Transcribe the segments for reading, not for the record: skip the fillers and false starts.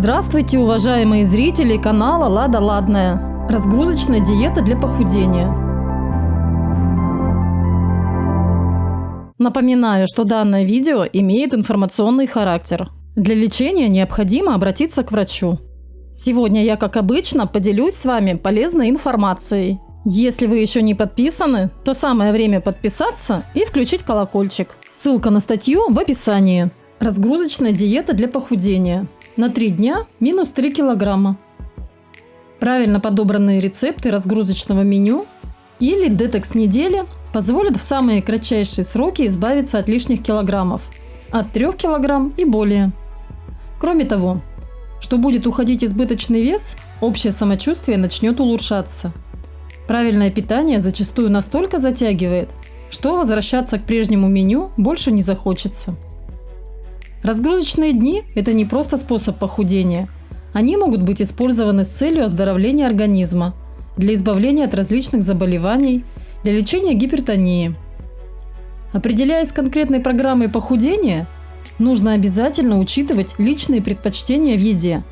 Здравствуйте, уважаемые зрители канала Лада Ладная. Разгрузочная диета для похудения. Напоминаю, что данное видео имеет информационный характер. Для лечения необходимо обратиться к врачу. Сегодня я, как обычно, поделюсь с вами полезной информацией. Если вы еще не подписаны, то самое время подписаться и включить колокольчик. Ссылка на статью в описании. Разгрузочная диета для похудения. На 3 дня минус 3 килограмма. Правильно подобранные рецепты разгрузочного меню или детокс недели позволят в самые кратчайшие сроки избавиться от лишних килограммов. От 3 килограмм и более. Кроме того, что будет уходить избыточный вес, общее самочувствие начнет улучшаться. Правильное питание зачастую настолько затягивает, что возвращаться к прежнему меню больше не захочется. Разгрузочные дни – это не просто способ похудения. Они могут быть использованы с целью оздоровления организма, для избавления от различных заболеваний, для лечения гипертонии. Определяясь конкретной программой похудения, нужно обязательно учитывать личные предпочтения в еде.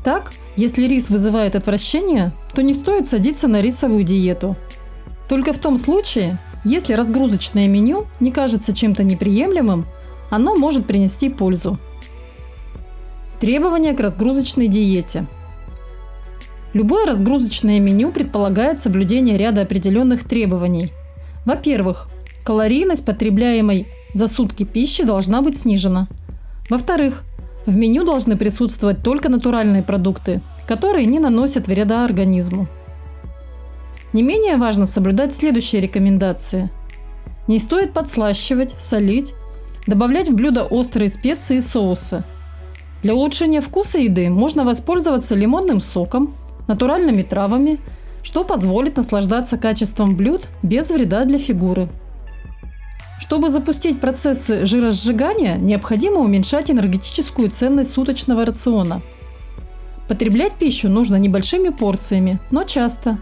Так, если рис вызывает отвращение, то не стоит садиться на рисовую диету. Только в том случае, если разгрузочное меню не кажется чем-то неприемлемым, оно может принести пользу. Требования к разгрузочной диете. Любое разгрузочное меню предполагает соблюдение ряда определенных требований. Во-первых, калорийность потребляемой за сутки пищи должна быть снижена. Во-вторых, в меню должны присутствовать только натуральные продукты, которые не наносят вреда организму. Не менее важно соблюдать следующие рекомендации. Не стоит подслащивать, солить, добавлять в блюдо острые специи и соусы. Для улучшения вкуса еды можно воспользоваться лимонным соком, натуральными травами, что позволит наслаждаться качеством блюд без вреда для фигуры. Чтобы запустить процессы жиросжигания, необходимо уменьшать энергетическую ценность суточного рациона. Потреблять пищу нужно небольшими порциями, но часто.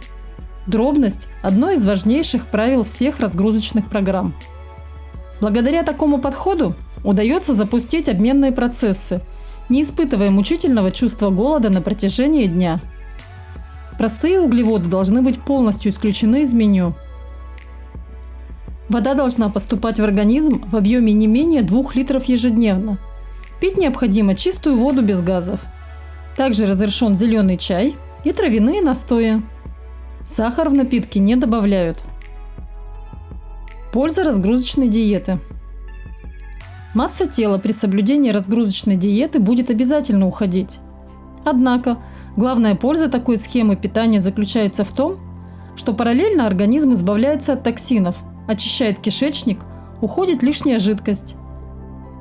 Дробность – одно из важнейших правил всех разгрузочных программ. Благодаря такому подходу удается запустить обменные процессы, не испытывая мучительного чувства голода на протяжении дня. Простые углеводы должны быть полностью исключены из меню. Вода должна поступать в организм в объеме не менее 2 литров ежедневно. Пить необходимо чистую воду без газов. Также разрешен зеленый чай и травяные настои. Сахар в напитки не добавляют. Польза разгрузочной диеты. Масса тела при соблюдении разгрузочной диеты будет обязательно уходить. Однако, главная польза такой схемы питания заключается в том, что параллельно организм избавляется от токсинов, очищает кишечник, уходит лишняя жидкость.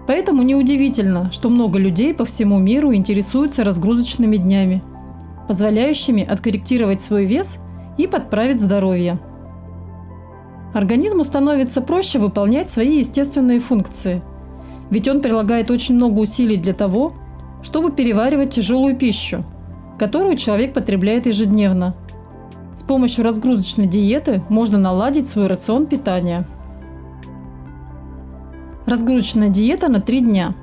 Поэтому неудивительно, что много людей по всему миру интересуются разгрузочными днями, позволяющими откорректировать свой вес и подправить здоровье. Организму становится проще выполнять свои естественные функции, ведь он прилагает очень много усилий для того, чтобы переваривать тяжелую пищу, которую человек потребляет ежедневно. С помощью разгрузочной диеты можно наладить свой рацион питания. Разгрузочная диета на 3 дня.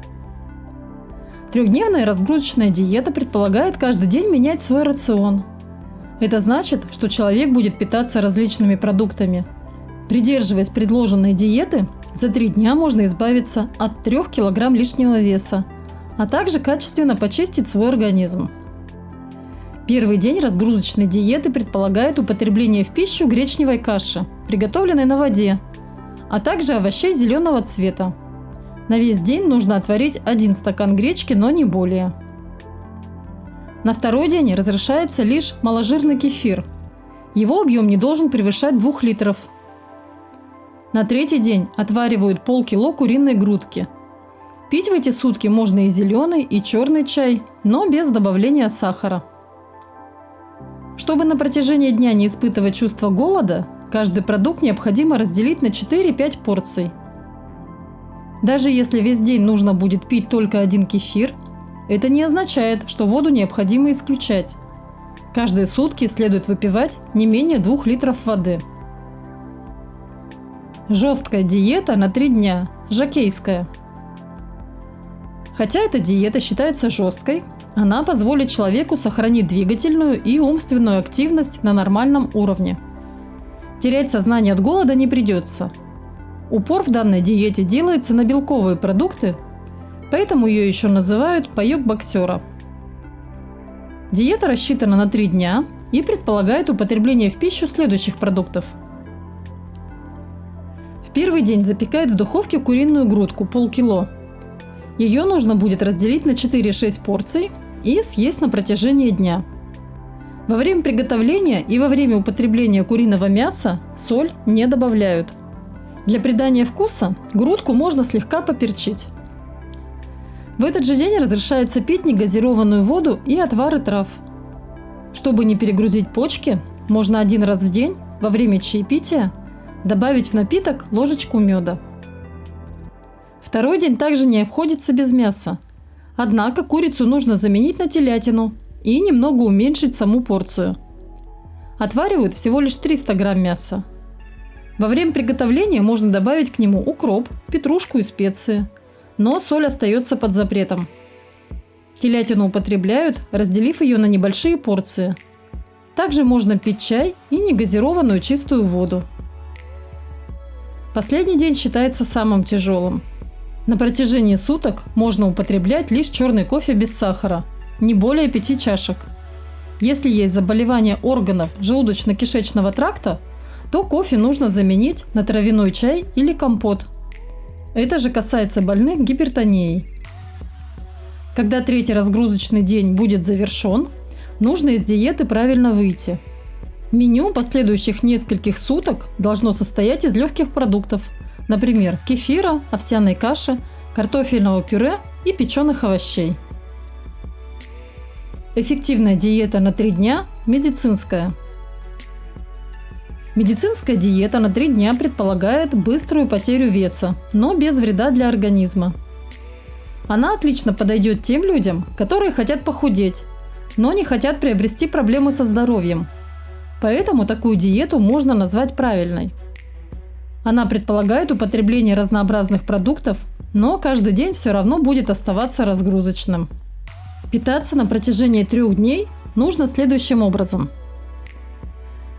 3-дневная разгрузочная диета предполагает каждый день менять свой рацион. Это значит, что человек будет питаться различными продуктами. Придерживаясь предложенной диеты, за 3 дня можно избавиться от 3 кг лишнего веса, а также качественно почистить свой организм. Первый день разгрузочной диеты предполагает употребление в пищу гречневой каши, приготовленной на воде, а также овощей зеленого цвета. На весь день нужно отварить 1 стакан гречки, но не более. На 2-й день разрешается лишь маложирный кефир. Его объем не должен превышать 2 литров. На 3-й день отваривают полкило куриной грудки. Пить в эти сутки можно и зеленый, и черный чай, но без добавления сахара. Чтобы на протяжении дня не испытывать чувство голода, каждый продукт необходимо разделить на 4-5 порций. Даже если весь день нужно будет пить только 1 кефир, это не означает, что воду необходимо исключать. Каждые сутки следует выпивать не менее 2 литров воды. Жесткая диета на 3 дня, жокейская. Хотя эта диета считается жесткой, Она позволит человеку сохранить двигательную и умственную активность на нормальном уровне. Терять сознание от голода не придется. Упор в данной диете делается на белковые продукты, поэтому ее еще называют «паёк боксера». Диета рассчитана на 3 дня и предполагает употребление в пищу следующих продуктов. В первый день запекает в духовке куриную грудку полкило. Ее нужно будет разделить на 4-6 порций и съесть на протяжении дня. Во время приготовления и во время употребления куриного мяса соль не добавляют. Для придания вкуса грудку можно слегка поперчить. В этот же день разрешается пить негазированную воду и отвары трав. Чтобы не перегрузить почки, можно 1 раз в день во время чаепития добавить в напиток ложечку меда. Второй день также не обходится без мяса. Однако курицу нужно заменить на телятину и немного уменьшить саму порцию. Отваривают всего лишь 300 грамм мяса. Во время приготовления можно добавить к нему укроп, петрушку и специи, но соль остается под запретом. Телятину употребляют, разделив ее на небольшие порции. Также можно пить чай и негазированную чистую воду. Последний день считается самым тяжелым. На протяжении суток можно употреблять лишь черный кофе без сахара, не более 5 чашек. Если есть заболевание органов желудочно-кишечного тракта, то кофе нужно заменить на травяной чай или компот. Это же касается больных гипертонией. Когда 3-й разгрузочный день будет завершен, нужно из диеты правильно выйти. Меню последующих нескольких суток должно состоять из легких продуктов, например, кефира, овсяной каши, картофельного пюре и печеных овощей. Эффективная диета на 3 дня – медицинская. Медицинская диета на 3 дня предполагает быструю потерю веса, но без вреда для организма. Она отлично подойдет тем людям, которые хотят похудеть, но не хотят приобрести проблемы со здоровьем. Поэтому такую диету можно назвать правильной. Она предполагает употребление разнообразных продуктов, но каждый день все равно будет оставаться разгрузочным. Питаться на протяжении 3 дней нужно следующим образом.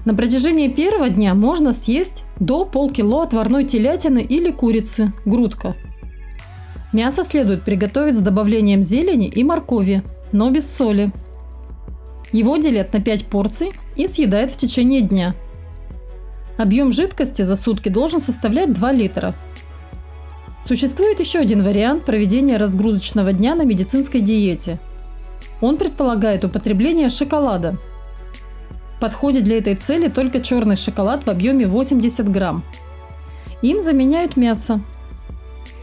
На протяжении первого дня можно съесть до полкило отварной телятины или курицы, грудка. Мясо следует приготовить с добавлением зелени и моркови, но без соли. Его делят на 5 порций и съедают в течение дня. Объем жидкости за сутки должен составлять 2 литра. Существует еще один вариант проведения разгрузочного дня на медицинской диете. Он предполагает употребление шоколада. Подходит для этой цели только черный шоколад в объеме 80 грамм. Им заменяют мясо.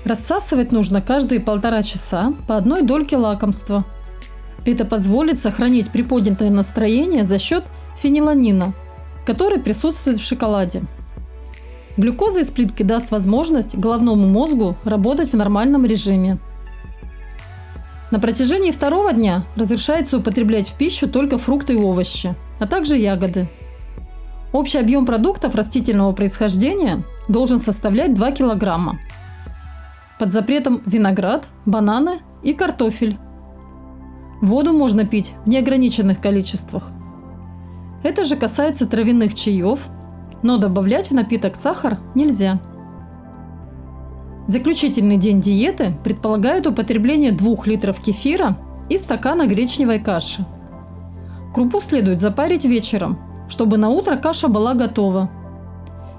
Рассасывать нужно каждые 1,5 часа по 1 дольке лакомства. Это позволит сохранить приподнятое настроение за счет фениланина, который присутствует в шоколаде. Глюкоза из плитки даст возможность головному мозгу работать в нормальном режиме. На протяжении 2-го дня разрешается употреблять в пищу только фрукты и овощи, а также ягоды. Общий объем продуктов растительного происхождения должен составлять 2 килограмма. Под запретом виноград, бананы и картофель. Воду можно пить в неограниченных количествах. Это же касается травяных чаев, но добавлять в напиток сахар нельзя. Заключительный день диеты предполагает употребление 2 литров кефира и стакана гречневой каши. Крупу следует запарить вечером, чтобы на утро каша была готова.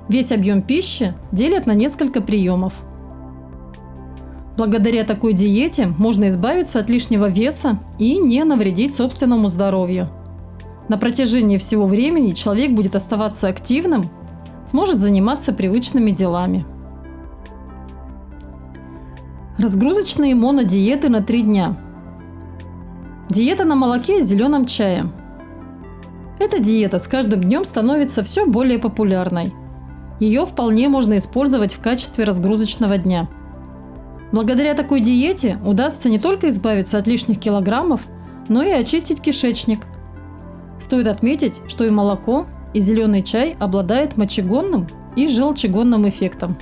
Весь объем пищи делят на несколько приемов. Благодаря такой диете можно избавиться от лишнего веса и не навредить собственному здоровью. На протяжении всего времени человек будет оставаться активным, сможет заниматься привычными делами. Разгрузочные монодиеты на 3 дня. Диета на молоке и зеленом чае. Эта диета с каждым днем становится все более популярной. Ее вполне можно использовать в качестве разгрузочного дня. Благодаря такой диете удастся не только избавиться от лишних килограммов, но и очистить кишечник. Стоит отметить, что и молоко, и зеленый чай обладают мочегонным и желчегонным эффектом.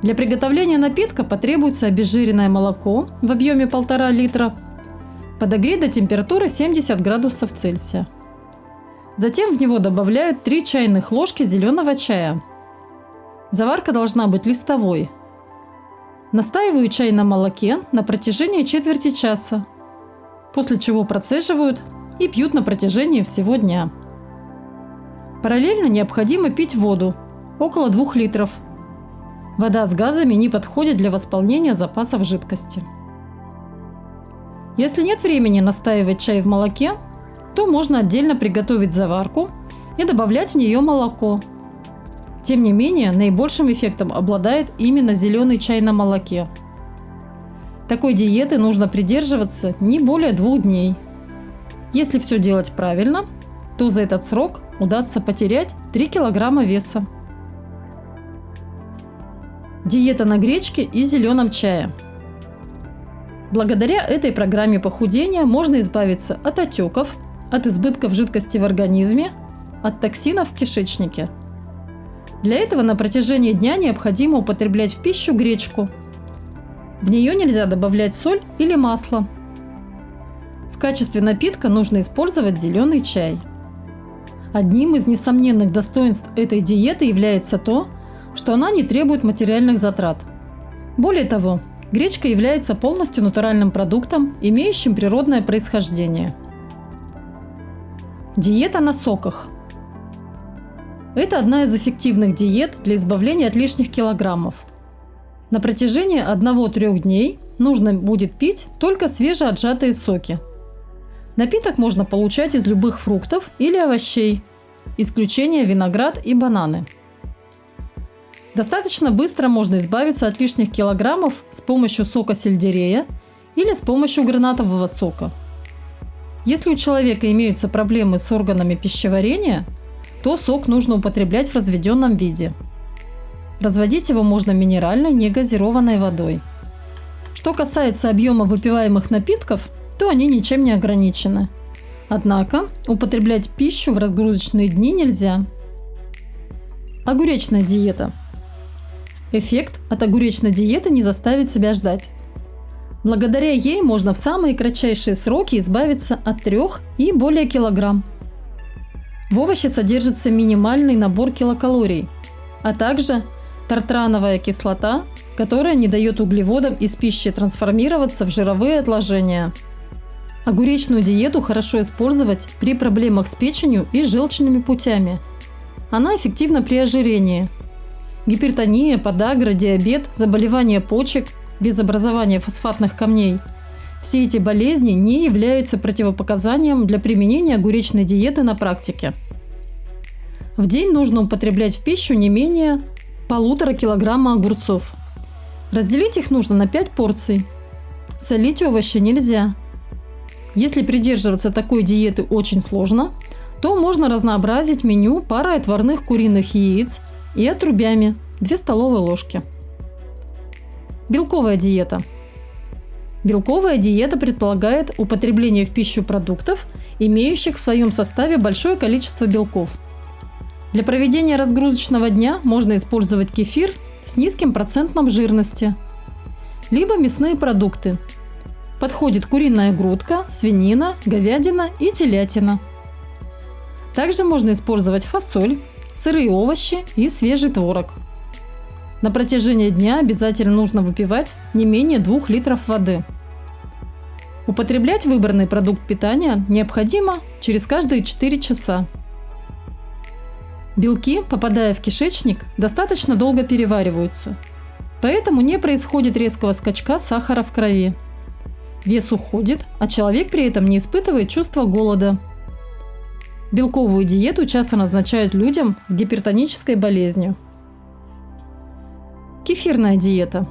Для приготовления напитка потребуется обезжиренное молоко в объеме 1,5 литра, Подогреть до температуры 70 градусов Цельсия. Затем в него добавляют 3 чайных ложки зеленого чая. Заварка должна быть листовой. Настаиваю чай на молоке на протяжении четверти часа, после чего процеживают и пьют на протяжении всего дня. Параллельно необходимо пить воду, около 2 литров. Вода с газами не подходит для восполнения запасов жидкости. Если нет времени настаивать чай в молоке, то можно отдельно приготовить заварку и добавлять в нее молоко. Тем не менее, наибольшим эффектом обладает именно зеленый чай на молоке. Такой диеты нужно придерживаться не более 2 дней. Если все делать правильно, то за этот срок удастся потерять 3 килограмма веса. Диета на гречке и зеленом чае. Благодаря этой программе похудения можно избавиться от отеков, от избытков жидкости в организме, от токсинов в кишечнике. Для этого на протяжении дня необходимо употреблять в пищу гречку. В нее нельзя добавлять соль или масло. В качестве напитка нужно использовать зеленый чай. Одним из несомненных достоинств этой диеты является то, что она не требует материальных затрат. Более того, гречка является полностью натуральным продуктом, имеющим природное происхождение. Диета на соках. Это одна из эффективных диет для избавления от лишних килограммов. На протяжении 1-3 дней нужно будет пить только свежеотжатые соки. Напиток можно получать из любых фруктов или овощей, исключение виноград и бананы. Достаточно быстро можно избавиться от лишних килограммов с помощью сока сельдерея или с помощью гранатового сока. Если у человека имеются проблемы с органами пищеварения, то сок нужно употреблять в разведенном виде. Разводить его можно минеральной, негазированной водой. Что касается объема выпиваемых напитков, то они ничем не ограничены. Однако употреблять пищу в разгрузочные дни нельзя. Огуречная диета. Эффект от огуречной диеты не заставит себя ждать. Благодаря ей можно в самые кратчайшие сроки избавиться от 3 и более килограмм. В овоще содержится минимальный набор килокалорий, а также тартрановая кислота, которая не дает углеводам из пищи трансформироваться в жировые отложения. Огуречную диету хорошо использовать при проблемах с печенью и желчными путями. Она эффективна при ожирении. Гипертония, подагра, диабет, заболевания почек без образования фосфатных камней – все эти болезни не являются противопоказанием для применения огуречной диеты на практике. В день нужно употреблять в пищу не менее 1,5 килограмма огурцов. Разделить их нужно на 5 порций. Солить овощи нельзя. Если придерживаться такой диеты очень сложно, то можно разнообразить меню парой отварных куриных яиц и отрубями 2 столовые ложки. Белковая диета. Белковая диета предполагает употребление в пищу продуктов, имеющих в своем составе большое количество белков. Для проведения разгрузочного дня можно использовать кефир с низким процентом жирности, либо мясные продукты. Подходит куриная грудка, свинина, говядина и телятина. Также можно использовать фасоль, сырые овощи и свежий творог. На протяжении дня обязательно нужно выпивать не менее 2 литров воды. Употреблять выбранный продукт питания необходимо через каждые 4 часа. Белки, попадая в кишечник, достаточно долго перевариваются, поэтому не происходит резкого скачка сахара в крови. Вес уходит, а человек при этом не испытывает чувства голода. Белковую диету часто назначают людям с гипертонической болезнью. Кефирная диета.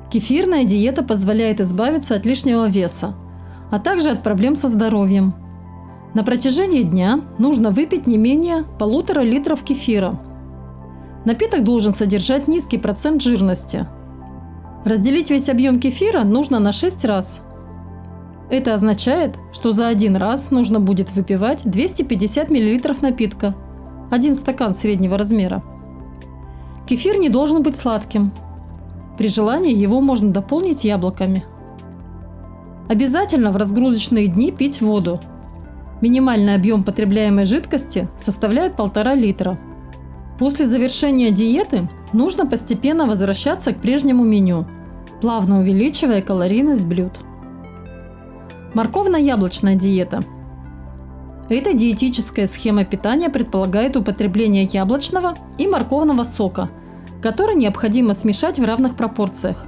Кефирная диета позволяет избавиться от лишнего веса, а также от проблем со здоровьем. На протяжении дня нужно выпить не менее 1,5 литров кефира. Напиток должен содержать низкий процент жирности. Разделить весь объем кефира нужно на 6 раз. Это означает, что за один раз нужно будет выпивать 250 мл напитка, 1 стакан среднего размера. Кефир не должен быть сладким. При желании его можно дополнить яблоками. Обязательно в разгрузочные дни пить воду. Минимальный объем потребляемой жидкости составляет 1,5 литра. После завершения диеты нужно постепенно возвращаться к прежнему меню, плавно увеличивая калорийность блюд. Морковно-яблочная диета. Эта диетическая схема питания предполагает употребление яблочного и морковного сока, который необходимо смешать в равных пропорциях.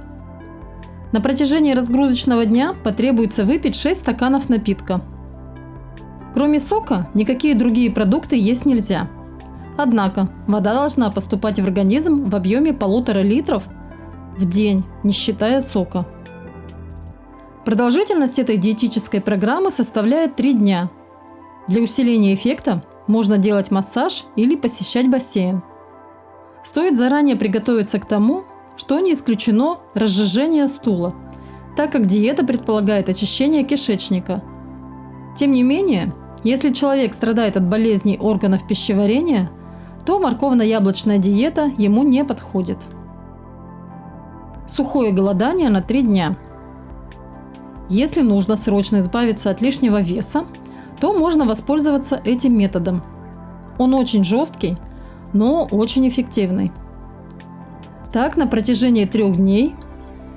На протяжении разгрузочного дня потребуется выпить 6 стаканов напитка. Кроме сока, никакие другие продукты есть нельзя. Однако, вода должна поступать в организм в объеме 1,5 литров в день, не считая сока. Продолжительность этой диетической программы составляет 3 дня. Для усиления эффекта можно делать массаж или посещать бассейн. Стоит заранее приготовиться к тому, что не исключено разжижение стула, так как диета предполагает очищение кишечника. Тем не менее, если человек страдает от болезней органов пищеварения, то морковно-яблочная диета ему не подходит. Сухое голодание на 3 дня. Если нужно срочно избавиться от лишнего веса, то можно воспользоваться этим методом. Он очень жесткий, но очень эффективный. Так, на протяжении 3 дней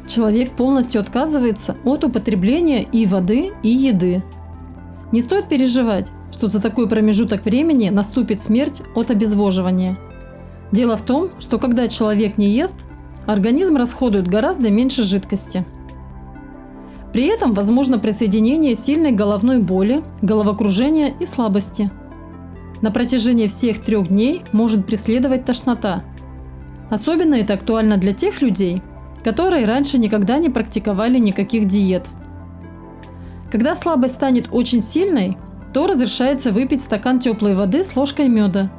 человек полностью отказывается от употребления и воды, и еды. Не стоит переживать, что за такой промежуток времени наступит смерть от обезвоживания. Дело в том, что когда человек не ест, организм расходует гораздо меньше жидкости. При этом возможно присоединение сильной головной боли, головокружения и слабости. На протяжении всех 3 дней может преследовать тошнота. Особенно это актуально для тех людей, которые раньше никогда не практиковали никаких диет. Когда слабость станет очень сильной, то разрешается выпить стакан теплой воды с ложкой меда.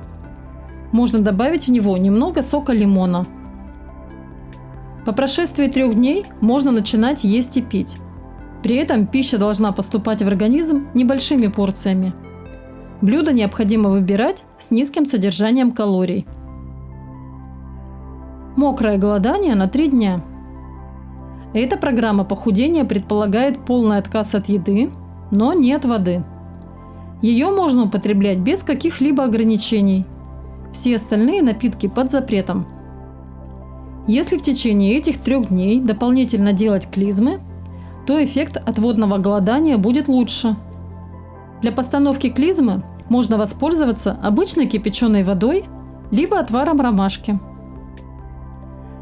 Можно добавить в него немного сока лимона. По прошествии 3 дней можно начинать есть и пить. При этом пища должна поступать в организм небольшими порциями. Блюда необходимо выбирать с низким содержанием калорий. Мокрое голодание на 3 дня. Эта программа похудения предполагает полный отказ от еды, но не от воды. Ее можно употреблять без каких-либо ограничений. Все остальные напитки под запретом. Если в течение этих 3 дней дополнительно делать клизмы, то эффект от водного голодания будет лучше. Для постановки клизмы можно воспользоваться обычной кипяченой водой либо отваром ромашки.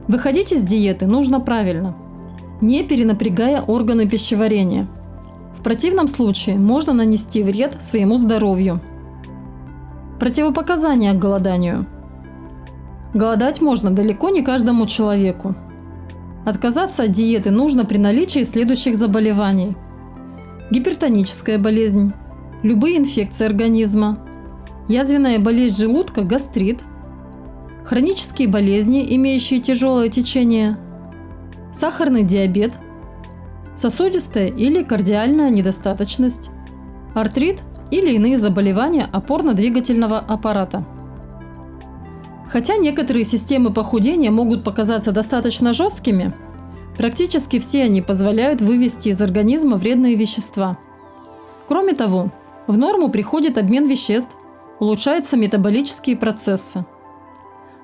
Выходить из диеты нужно правильно, не перенапрягая органы пищеварения. В противном случае можно нанести вред своему здоровью. Противопоказания к голоданию. Голодать можно далеко не каждому человеку. Отказаться от диеты нужно при наличии следующих заболеваний: гипертоническая болезнь, любые инфекции организма, язвенная болезнь желудка, гастрит, хронические болезни, имеющие тяжелое течение, сахарный диабет, сосудистая или кардиальная недостаточность, артрит или иные заболевания опорно-двигательного аппарата. Хотя некоторые системы похудения могут показаться достаточно жесткими, практически все они позволяют вывести из организма вредные вещества. Кроме того, в норму приходит обмен веществ, улучшаются метаболические процессы.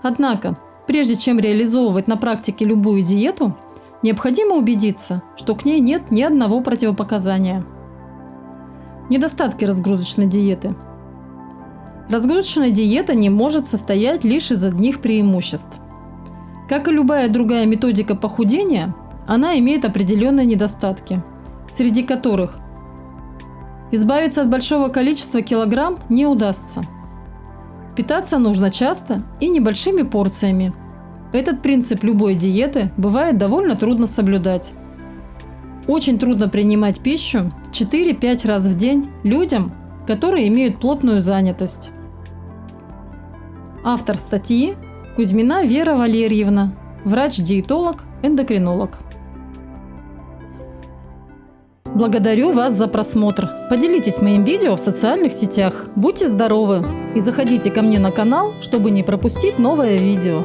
Однако, прежде чем реализовывать на практике любую диету, необходимо убедиться, что к ней нет ни одного противопоказания. Недостатки разгрузочной диеты. Разгрузочная диета не может состоять лишь из одних преимуществ. Как и любая другая методика похудения, она имеет определенные недостатки, среди которых избавиться от большого количества килограмм не удастся. Питаться нужно часто и небольшими порциями. Этот принцип любой диеты бывает довольно трудно соблюдать. Очень трудно принимать пищу 4-5 раз в день людям, которые имеют плотную занятость. Автор статьи – Кузьмина Вера Валерьевна, врач-диетолог, эндокринолог. Благодарю вас за просмотр. Поделитесь моим видео в социальных сетях. Будьте здоровы и заходите ко мне на канал, чтобы не пропустить новое видео.